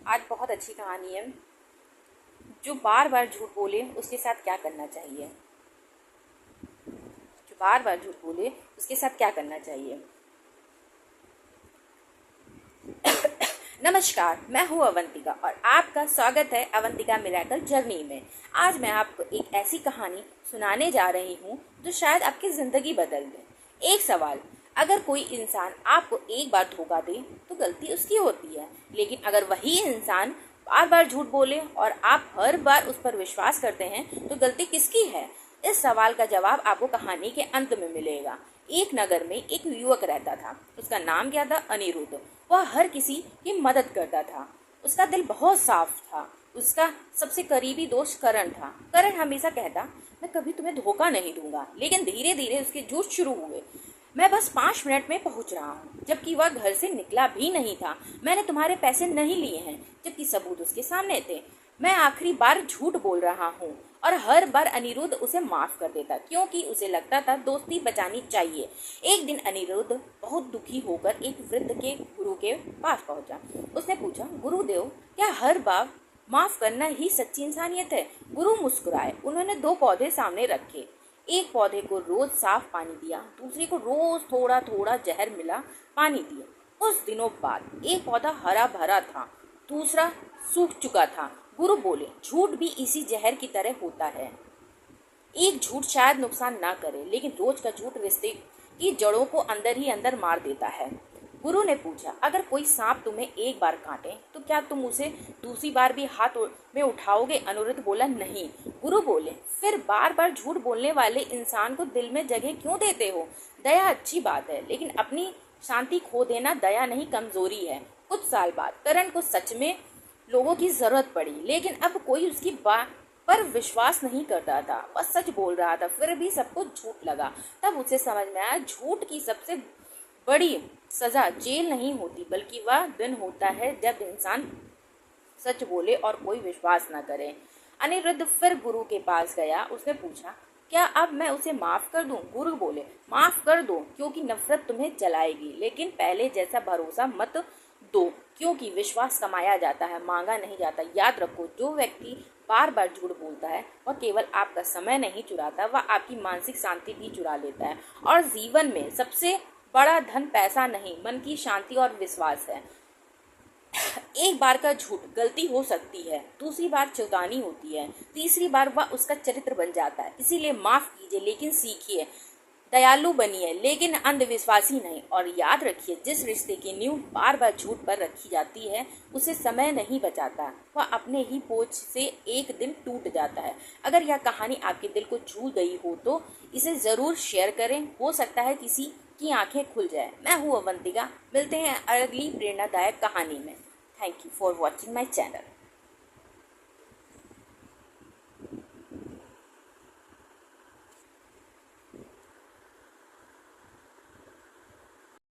आज बहुत अच्छी कहानी है। जो बार बार झूठ बोले उसके साथ क्या करना चाहिए। जो बार बार झूठ बोले उसके साथ क्या करना चाहिए। नमस्कार, मैं हूँ अवंतिका और आपका स्वागत है अवंतिका मिरेकल जर्नी में। आज मैं आपको एक ऐसी कहानी सुनाने जा रही हूँ जो शायद आपकी ज़िंदगी बदल दे। एक सवाल, अगर कोई इंसान आपको एक बार धोखा दे तो गलती उसकी होती है, लेकिन अगर वही इंसान बार बार झूठ बोले और आप हर बार उस पर विश्वास करते हैं तो गलती किसकी है। इस सवाल का जवाब आपको कहानी के अंत में मिलेगा। एक नगर में एक युवक रहता था। उसका नाम क्या था? अनिरुद्ध। वह हर किसी की मदद करता था। उसका दिल बहुत साफ था। उसका सबसे करीबी दोस्त करण था। करण हमेशा कहता, मैं कभी तुम्हें धोखा नहीं दूंगा, लेकिन धीरे धीरे उसके झूठ शुरू हुए। मैं बस 5 मिनट में पहुंच रहा हूँ, जबकि वह घर से निकला भी नहीं था। मैंने तुम्हारे पैसे नहीं लिए हैं, जबकि सबूत उसके सामने थे। मैं आखिरी बार झूठ बोल रहा हूँ। और हर बार अनिरुद्ध उसे माफ कर देता, क्योंकि उसे लगता था दोस्ती बचानी चाहिए। एक दिन अनिरुद्ध बहुत दुखी होकर एक वृद्ध के गुरु के पास पहुंचा। उसने पूछा, गुरुदेव, क्या हर बार माफ करना ही सच्ची इंसानियत है? गुरु मुस्कुराए। उन्होंने 2 पौधे सामने रखे। एक पौधे को रोज साफ पानी दिया, दूसरे को रोज थोड़ा थोड़ा जहर मिला पानी दिया। कुछ दिनों बाद एक पौधा हरा भरा था, दूसरा सूख चुका था। गुरु बोले, झूठ भी इसी जहर की तरह होता है। एक झूठ शायद नुकसान ना करे, लेकिन रोज का झूठ रिश्ते की जड़ों को अंदर ही अंदर मार देता है। गुरु ने पूछा, अगर कोई सांप तुम्हें एक बार काटे तो क्या तुम उसे दूसरी बार भी हाथ में उठाओगे? अनिरुद्ध बोला, नहीं। गुरु बोले, फिर बार बार झूठ बोलने वाले इंसान को दिल में जगह क्यों देते हो? दया अच्छी बात है, लेकिन अपनी शांति खो देना दया नहीं, कमजोरी है। कुछ साल बाद करण को सच में लोगों की जरूरत पड़ी, लेकिन अब कोई उसकी बात पर विश्वास नहीं करता था। वह सच बोल रहा था, फिर भी सबको झूठ लगा। तब उसे समझ में आया, झूठ की सबसे बड़ी सजा जेल नहीं होती, बल्कि वह दिन होता है जब इंसान सच बोले और कोई विश्वास न करे। अनिरुद्ध फिर गुरु के पास गया। उसने पूछा, क्या अब मैं उसे माफ कर दूं? गुरु बोले, माफ कर दो, क्योंकि नफरत तुम्हें जलाएगी, लेकिन पहले जैसा भरोसा मत दो, क्योंकि विश्वास कमाया जाता है, मांगा नहीं जाता। याद रखो, जो व्यक्ति बार बार झूठ बोलता है वह केवल आपका समय नहीं चुराता, वह आपकी मानसिक शांति भी चुरा लेता है। और जीवन में सबसे बड़ा धन पैसा नहीं, मन की शांति और विश्वास है। एक बार का झूठ गलती हो सकती है, दूसरी बार चेतावनी होती है, तीसरी बार वह उसका चरित्र बन जाता है। इसीलिए माफ कीजिए, लेकिन सीखिए। दयालु बनिए, लेकिन अंधविश्वासी नहीं। और याद रखिए, जिस रिश्ते की नींव बार बार झूठ पर रखी जाती है उसे समय नहीं बचाता, वह अपने ही बोझ से एक दिन टूट जाता है। अगर यह कहानी आपके दिल को छू गई हो तो इसे ज़रूर शेयर करें, हो सकता है किसी की आंखें खुल जाए। मैं हूँ अवंतिका, मिलते हैं अगली प्रेरणादायक कहानी में। Thank you for watching my channel.